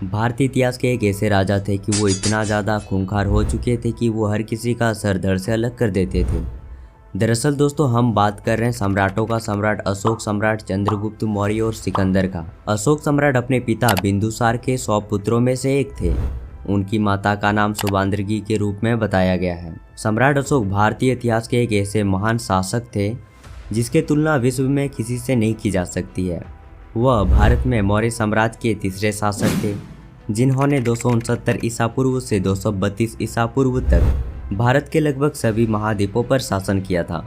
भारतीय इतिहास के एक ऐसे राजा थे कि वो इतना ज़्यादा खूंखार हो चुके थे कि वो हर किसी का सर धड़ से अलग कर देते थे। दरअसल दोस्तों हम बात कर रहे हैं सम्राटों का सम्राट अशोक सम्राट चंद्रगुप्त मौर्य और सिकंदर का। अशोक सम्राट अपने पिता बिंदुसार के 100 पुत्रों में से एक थे। उनकी माता का नाम शुभांगी के रूप में बताया गया है। सम्राट अशोक भारतीय इतिहास के एक ऐसे महान शासक थे जिसकी तुलना विश्व में किसी से नहीं की जा सकती है। वह भारत में मौर्य साम्राज्य के तीसरे शासक थे जिन्होंने 269 ईसा पूर्व से 232 ईसा पूर्व तक भारत के लगभग सभी महाद्वीपों पर शासन किया था।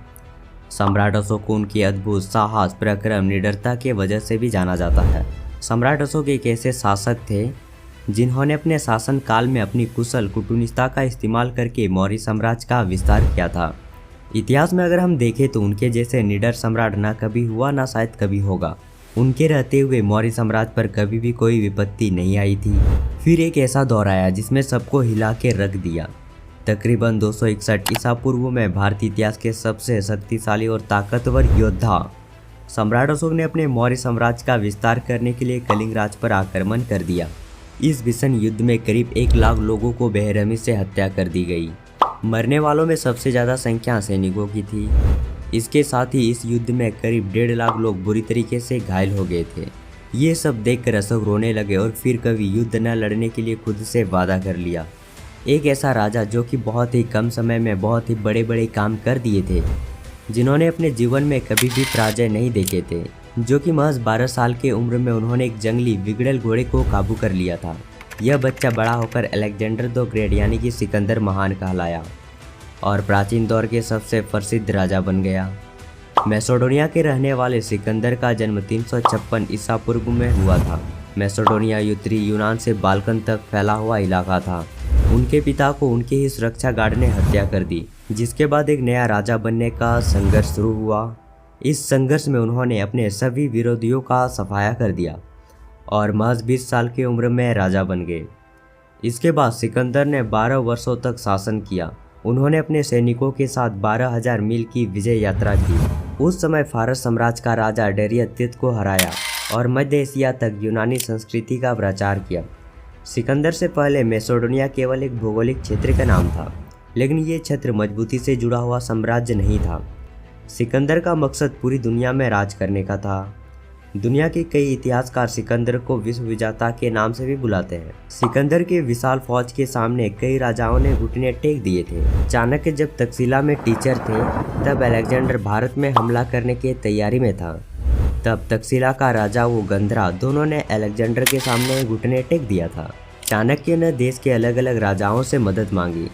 सम्राट अशोक को उनकी अद्भुत साहस, पराक्रम, निडरता के वजह से भी जाना जाता है। सम्राट अशोक एक ऐसे शासक थे जिन्होंने अपने शासन काल में अपनी कुशल कूटनीतिता का इस्तेमाल करके मौर्य साम्राज्य का विस्तार किया था। इतिहास में अगर हम देखें तो उनके जैसे निडर सम्राट ना कभी हुआ ना शायद कभी होगा। उनके रहते हुए मौर्य साम्राज्य पर कभी भी कोई विपत्ति नहीं आई थी। फिर एक ऐसा दौर आया जिसमें सबको हिला के रख दिया। तकरीबन 261 ईसा पूर्व में भारतीय इतिहास के सबसे शक्तिशाली और ताकतवर योद्धा सम्राट अशोक ने अपने मौर्य साम्राज्य का विस्तार करने के लिए कलिंग राज पर आक्रमण कर दिया। इस भीषण युद्ध में करीब 1 लाख लोगों को बेरहमी से हत्या कर दी गई। मरने वालों में सबसे ज़्यादा संख्या सैनिकों की थी। इसके साथ ही इस युद्ध में करीब 1.5 लाख लोग बुरी तरीके से घायल हो गए थे। ये सब देखकर अशोक रोने लगे और फिर कभी युद्ध न लड़ने के लिए खुद से वादा कर लिया। एक ऐसा राजा जो कि बहुत ही कम समय में बहुत ही बड़े बड़े काम कर दिए थे, जिन्होंने अपने जीवन में कभी भी पराजय नहीं देखे थे, जो कि महज 12 साल की उम्र में उन्होंने एक जंगली बिगड़ल घोड़े को काबू कर लिया था। यह बच्चा बड़ा होकर अलेक्जेंडर द ग्रेट यानी कि सिकंदर महान कहलाया और प्राचीन दौर के सबसे प्रसिद्ध राजा बन गया। मैसेडोनिया के रहने वाले सिकंदर का जन्म 356 ईसा पूर्व में हुआ था। मैसेडोनिया उत्तरी यूनान से बाल्कन तक फैला हुआ इलाका था। उनके पिता को उनके ही सुरक्षा गार्ड ने हत्या कर दी, जिसके बाद एक नया राजा बनने का संघर्ष शुरू हुआ। इस संघर्ष में उन्होंने अपने सभी विरोधियों का सफाया कर दिया और महज 20 साल की उम्र में राजा बन गए। इसके बाद सिकंदर ने 12 वर्षों तक शासन किया। उन्होंने अपने सैनिकों के साथ 12,000 मील की विजय यात्रा की। उस समय फारस साम्राज्य का राजा डेरियस को हराया और मध्य एशिया तक यूनानी संस्कृति का प्रचार किया। सिकंदर से पहले मैसेडोनिया केवल एक भौगोलिक क्षेत्र का नाम था, लेकिन ये क्षेत्र मजबूती से जुड़ा हुआ साम्राज्य नहीं था। सिकंदर का मकसद पूरी दुनिया में राज करने का था। दुनिया के कई इतिहासकार सिकंदर को विश्व विजेता के नाम से भी बुलाते हैं। सिकंदर के विशाल फौज के सामने कई राजाओं ने घुटने टेक दिए थे। चाणक्य जब तक्षशिला में टीचर थे तब अलेक्जेंडर भारत में हमला करने की तैयारी में था। तब तक्षशिला का राजा वो गंधरा दोनों ने अलेक्जेंडर के सामने घुटने टेक दिया था। चाणक्य ने देश के अलग अलग राजाओं से मदद मांगी।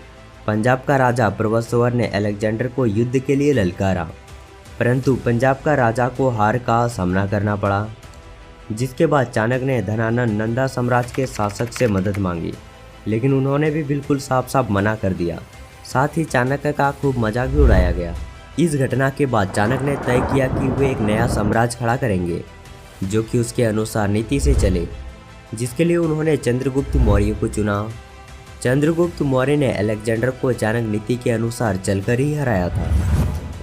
पंजाब का राजा प्रवस्वर ने अलेक्जेंडर को युद्ध के लिए ललकारा, परंतु पंजाब का राजा को हार का सामना करना पड़ा। जिसके बाद चाणक्य ने धनानंद नंदा साम्राज्य के शासक से मदद मांगी, लेकिन उन्होंने भी बिल्कुल साफ साफ मना कर दिया। साथ ही चाणक्य का खूब मजाक भी उड़ाया गया। इस घटना के बाद चाणक्य ने तय किया कि वे एक नया साम्राज्य खड़ा करेंगे जो कि उसके अनुसार नीति से चले, जिसके लिए उन्होंने चंद्रगुप्त मौर्य को चुना। चंद्रगुप्त मौर्य ने अलेक्जेंडर को चाणक्य नीति के अनुसार चलकर ही हराया था।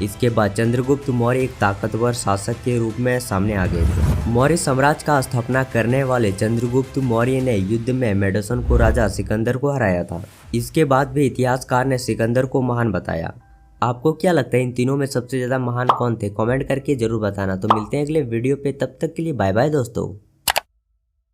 इसके बाद चंद्रगुप्त मौर्य एक ताकतवर शासक के रूप में सामने आ गए थे। मौर्य साम्राज्य का स्थापना करने वाले चंद्रगुप्त मौर्य ने युद्ध में मेडसन को राजा सिकंदर को हराया था। इसके बाद भी इतिहासकार ने सिकंदर को महान बताया। आपको क्या लगता है इन तीनों में सबसे ज़्यादा महान कौन थे? कमेंट करके जरूर बताना। तो मिलते हैं अगले वीडियो पे, तब तक के लिए बाय बाय दोस्तों।